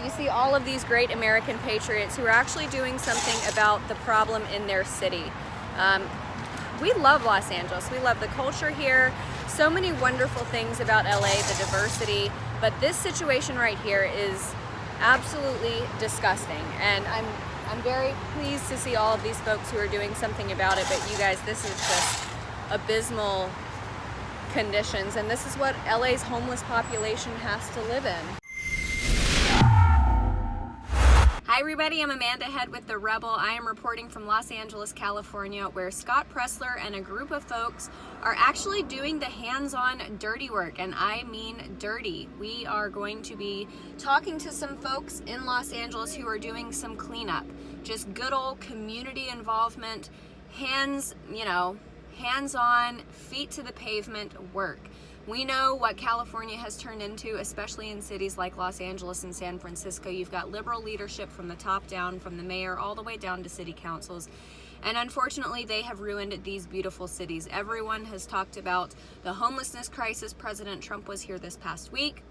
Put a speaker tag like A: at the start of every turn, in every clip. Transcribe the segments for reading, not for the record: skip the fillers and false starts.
A: you see all of these great American patriots who are actually doing something about the problem in their city. We love Los Angeles. We love the culture here. So many wonderful things about LA, the diversity, but this situation right here is absolutely disgusting. And I'm very pleased to see all of these folks who are doing something about it, but you guys, this is just abysmal conditions, and this is what LA's homeless population has to live in. Hi everybody, I'm Amanda Head with The Rebel. I am reporting from Los Angeles, California, where Scott Presler and a group of folks are actually doing the hands-on dirty work, and I mean dirty. We are going to be talking to some folks in Los Angeles who are doing some cleanup, just good old community involvement, hands-on, feet to the pavement work. We know what California has turned into, especially in cities like Los Angeles and San Francisco. You've got liberal leadership from the top down, from the mayor all the way down to city councils. And unfortunately, they have ruined these beautiful cities. Everyone has talked about the homelessness crisis. President Trump was here this past week.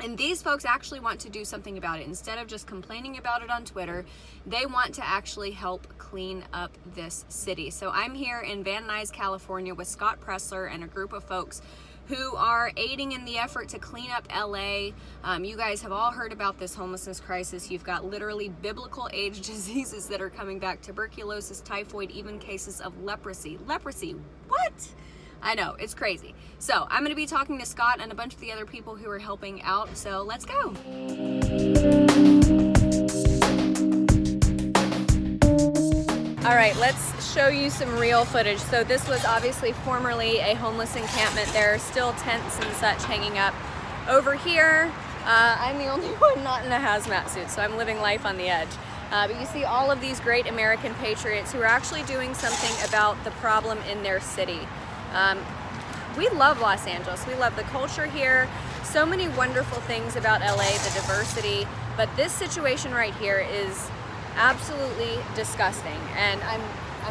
A: And these folks actually want to do something about it. Instead of just complaining about it on Twitter, they want to actually help clean up this city. So I'm here in Van Nuys, California with Scott Presler and a group of folks who are aiding in the effort to clean up LA. You guys have all heard about this homelessness crisis. You've got literally biblical age diseases that are coming back: tuberculosis, typhoid, even cases of leprosy. Leprosy, what? I know, it's crazy. So I'm gonna be talking to Scott and a bunch of the other people who are helping out, so let's go. All right, let's show you some real footage. So this was obviously formerly a homeless encampment. There are still tents and such hanging up. Over here, I'm the only one not in a hazmat suit, so I'm living life on the edge. But you see all of these great American patriots who are actually doing something about the problem in their city. We love Los Angeles. We love the culture here. So many wonderful things about LA, the diversity, but this situation right here is absolutely disgusting. And I'm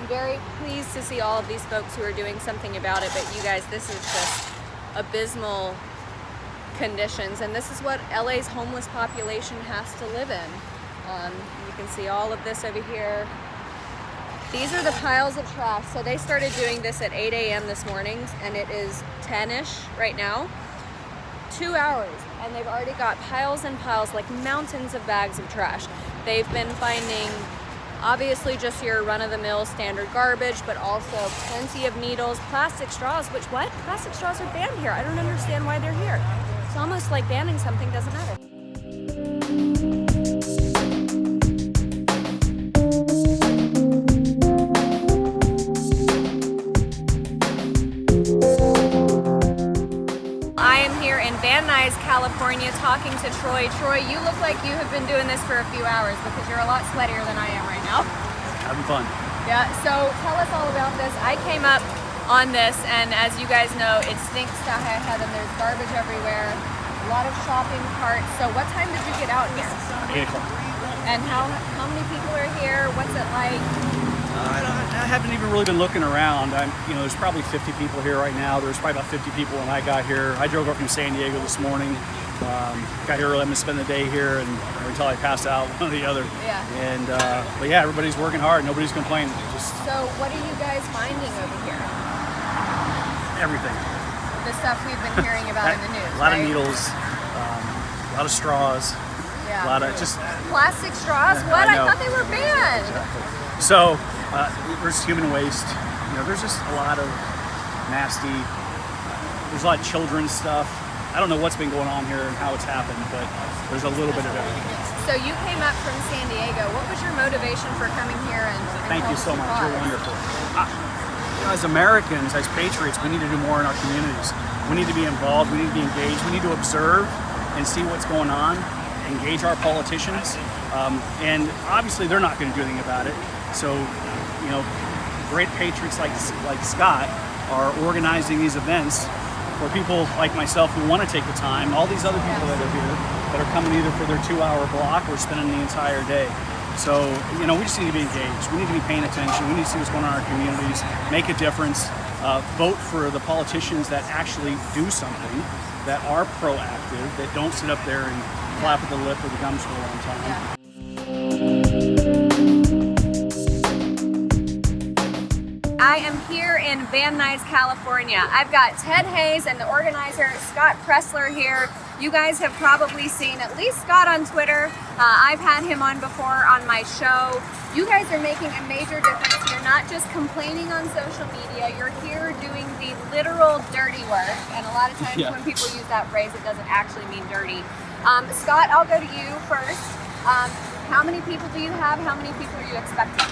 A: very pleased to see all of these folks who are doing something about it, but you guys, this is just abysmal conditions, and this is what LA's homeless population has to live in. You can see all of this over here. These are the piles of trash. So they started doing this at 8 a.m. this morning, and it is 10-ish right now. 2 hours, and they've already got piles and piles, like mountains of bags of trash. They've been finding, obviously, just your run-of-the-mill standard garbage, but also plenty of needles, plastic straws, which what? Plastic straws are banned here. I don't understand why they're here. It's almost like banning something doesn't matter. Van Nuys, California, talking to Troy. Troy, you look like you have been doing this for a few hours because you're a lot sweatier than I am right now.
B: Having fun.
A: Yeah, so tell us all about this. I came up on this, and as you guys know, it stinks to high heaven. There's garbage everywhere, a lot of shopping carts. So what time did you get out here?
B: 8 o'clock.
A: And how many people are here? What's it like?
B: I haven't even really been looking around. There's probably 50 people here right now. There's probably about 50 people when I got here. I drove up from San Diego this morning. Got here early. I'm gonna spend the day here and until I pass out, one or the other.
A: Yeah.
B: And but yeah, everybody's working hard. Nobody's complaining.
A: So what are you guys finding over here?
B: Everything.
A: The stuff we've been hearing about in the news.
B: A lot
A: right?
B: of needles, a lot of straws.
A: Yeah.
B: A lot of just
A: plastic straws. What? I thought they were banned.
B: Exactly. So there's human waste. There's just a lot of nasty. There's a lot of children's stuff. I don't know what's been going on here and how it's happened, but there's a little bit of everything.
A: So you came up from San Diego. What was your motivation for coming here and
B: Thank you so much. You're wonderful. As Americans, as patriots, we need to do more in our communities. We need to be involved. We need to be engaged. We need to observe and see what's going on. Engage our politicians, and obviously they're not going to do anything about it. So, great patriots like Scott are organizing these events for people like myself who want to take the time. All these other people that are here that are coming either for their 2-hour block or spending the entire day. So, we just need to be engaged. We need to be paying attention. We need to see what's going on in our communities, make a difference, vote for the politicians that actually do something, that are proactive, that don't sit up there and flap of the lip or the gums for a long time.
A: Yeah. I am here in Van Nuys, California. I've got Ted Hayes and the organizer Scott Presler here. You guys have probably seen at least Scott on Twitter. I've had him on before on my show. You guys are making a major difference. You're not just complaining on social media, you're here doing the literal dirty work. And a lot of times when people use that phrase, it doesn't actually mean dirty. Scott, I'll go to you first. How many people do you have? How many people are you expecting?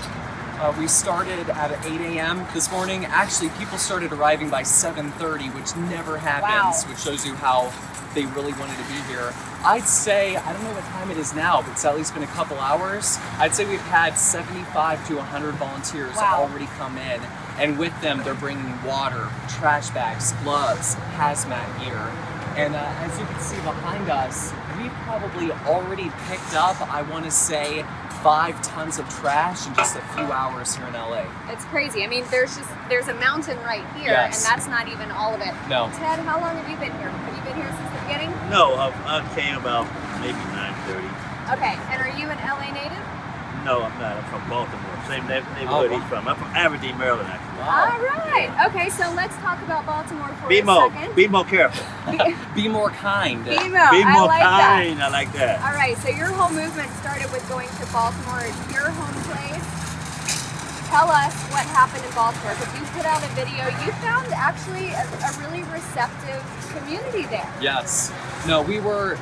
C: We started at 8 a.m. this morning. Actually, people started arriving by 7:30, which never happens, which shows you how they really wanted to be here. I'd say, I don't know what time it is now, but it's at least been a couple hours. I'd say we've had 75 to 100 volunteers already come in. And with them, they're bringing water, trash bags, gloves, hazmat gear. And as you can see behind us, we've probably already picked up, I want to say, 5 tons of trash in just a few hours here in LA.
A: It's crazy. I mean, there's a mountain right here, and that's not even all of it.
C: No.
A: Ted, how long have you been here? Have you been here since the beginning?
D: No, I came about maybe 9:30.
A: Okay, and are you an LA native?
D: No, I'm not. I'm from Baltimore. Same neighborhood he's from. I'm from Aberdeen, Maryland, actually.
A: All right. Okay, so let's talk about Baltimore for a second.
D: Be more careful.
C: Be more kind.
A: Be
D: Be more
A: like
D: kind.
A: That.
D: I like that.
A: All right, so your whole movement started with going to Baltimore. It's your home place. Tell us what happened in Baltimore, because you put out a video. You found actually a really receptive community there.
C: Yes. No, we were,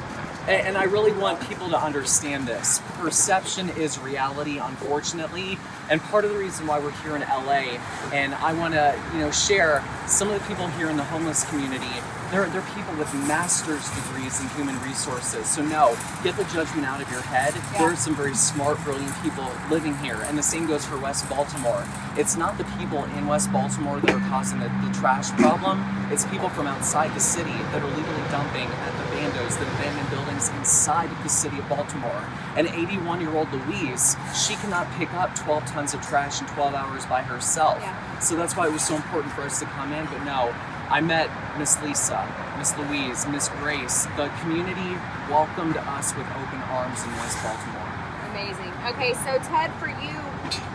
C: and I really want people to understand this. Perception is reality, unfortunately. And part of the reason why we're here in LA, and I want to, share some of the people here in the homeless community. They're people with master's degrees in human resources. So no, get the judgment out of your head.
A: Yeah.
C: There are some very smart, brilliant people living here. And the same goes for West Baltimore. It's not the people in West Baltimore that are causing the trash problem. It's people from outside the city that are legally dumping at the bandos, the abandoned buildings inside of the city of Baltimore. And 81-year-old Nuys, she cannot pick up 12 tons of trash in 12 hours by herself.
A: Yeah.
C: So that's why it was so important for us to come in. But no, I met Miss Lisa, Miss Louise, Miss Grace. The community welcomed us with open arms in West Baltimore.
A: Amazing. Okay, so Ted, for you,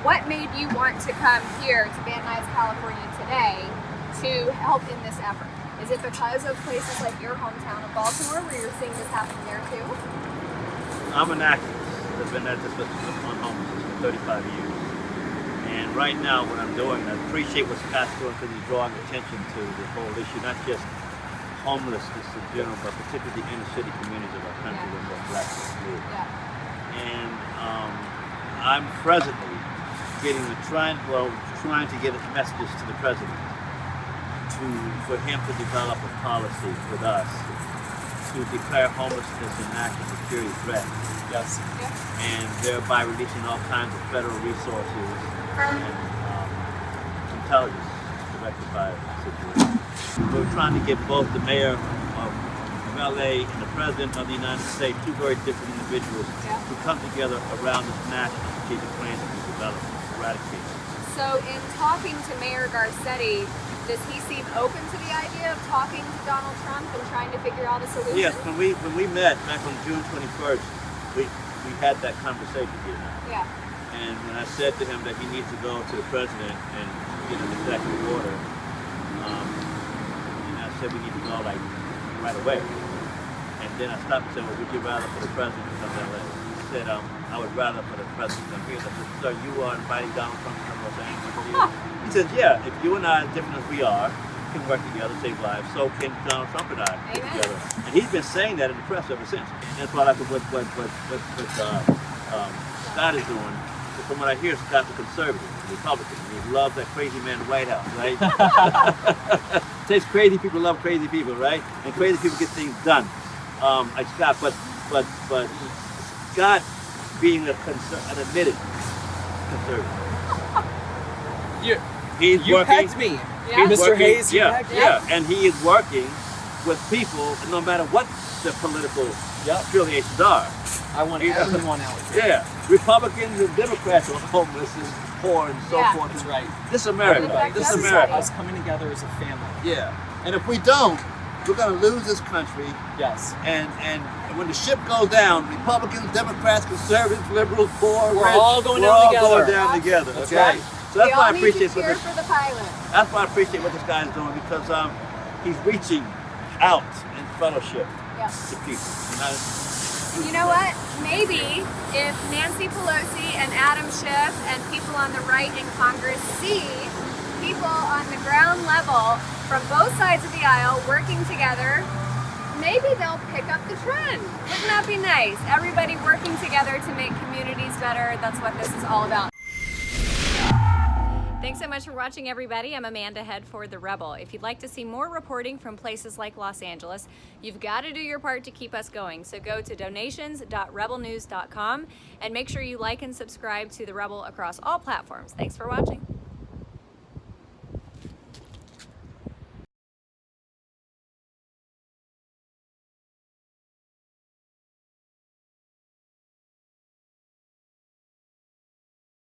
A: what made you want to come here to Van Nuys, California today to help in this effort? Is it because of places like your hometown of Baltimore where you're seeing this happen there too?
D: I'm an activist. I've been at this on homelessness for 35 years. And right now, what I'm doing, I appreciate what Scott's doing because he's drawing attention to the whole issue, not just homelessness in general, but particularly the inner city communities of our country where more black people live. And I'm presently trying to get messages to the president for him to develop a policy with us to declare homelessness a national security threat.
C: Yes.
D: And thereby releasing all kinds of federal resources and intelligence to rectify the situation. We're trying to get both the mayor of LA and the president of the United States, two very different individuals, to come together around this national strategic plan that we developed to eradicate.
A: So in talking to Mayor Garcetti, does he seem open to the idea of talking to Donald Trump and trying to figure out a solution?
D: Yes, when we met back on June 21st, we had that conversation here now.
A: Yeah.
D: And when I said to him that he needs to go to the president and get an executive order, and I said we need to go like right away. And then I stopped and said, well, would you rather for the president to come to LA? He said, I would rather for the president to come here. I said, sir, you are inviting Donald Trump to come to Los Angeles. He says, yeah, if you and I, as different as we are, can work together, save lives, so can Donald Trump and I get together. And he's been saying that in the press ever since. And that's why I like what Scott is doing. From what I hear, Scott's a conservative, a Republican. He loves that crazy man in the White House, right? Takes crazy people love crazy people, right? And crazy people get things done, like Scott. But Scott being an admitted conservative. He's
C: You
D: working.
C: pegged me.
A: Yeah.
C: Mr.
D: Working,
C: Hayes, you pegged me.
D: and he is working with people, no matter what their political affiliations are.
C: I want everyone out here.
D: Yeah, Republicans and Democrats are homeless and poor and so forth.
C: That's right.
D: This is America.
A: Everybody.
D: This is
A: Everybody.
D: America.
C: Us coming together as a family.
D: Yeah, and if we don't,
E: we're going to lose this country.
C: Yes.
E: And when the ship goes down, Republicans, Democrats, conservatives, liberals, poor,
C: We're
E: rich,
C: all going
E: we're
C: down
E: all
C: together.
E: going down together.
C: That's
E: okay?
C: right.
E: So that's why I
A: We all need
E: appreciate
A: to
E: what
A: cheer
E: this.
A: for the pilot.
E: That's why I appreciate what this guy is doing, because he's reaching out in fellowship
A: Yeah.
E: to people.
A: You know what? Maybe if Nancy Pelosi and Adam Schiff and people on the right in Congress see people on the ground level from both sides of the aisle working together, maybe they'll pick up the trend. Wouldn't that be nice? Everybody working together to make communities better. That's what this is all about. Thanks so much for watching, everybody. I'm Amanda Head for The Rebel. If you'd like to see more reporting from places like Los Angeles, you've got to do your part to keep us going. So go to donations.rebelnews.com and make sure you like and subscribe to The Rebel across all platforms. Thanks for watching.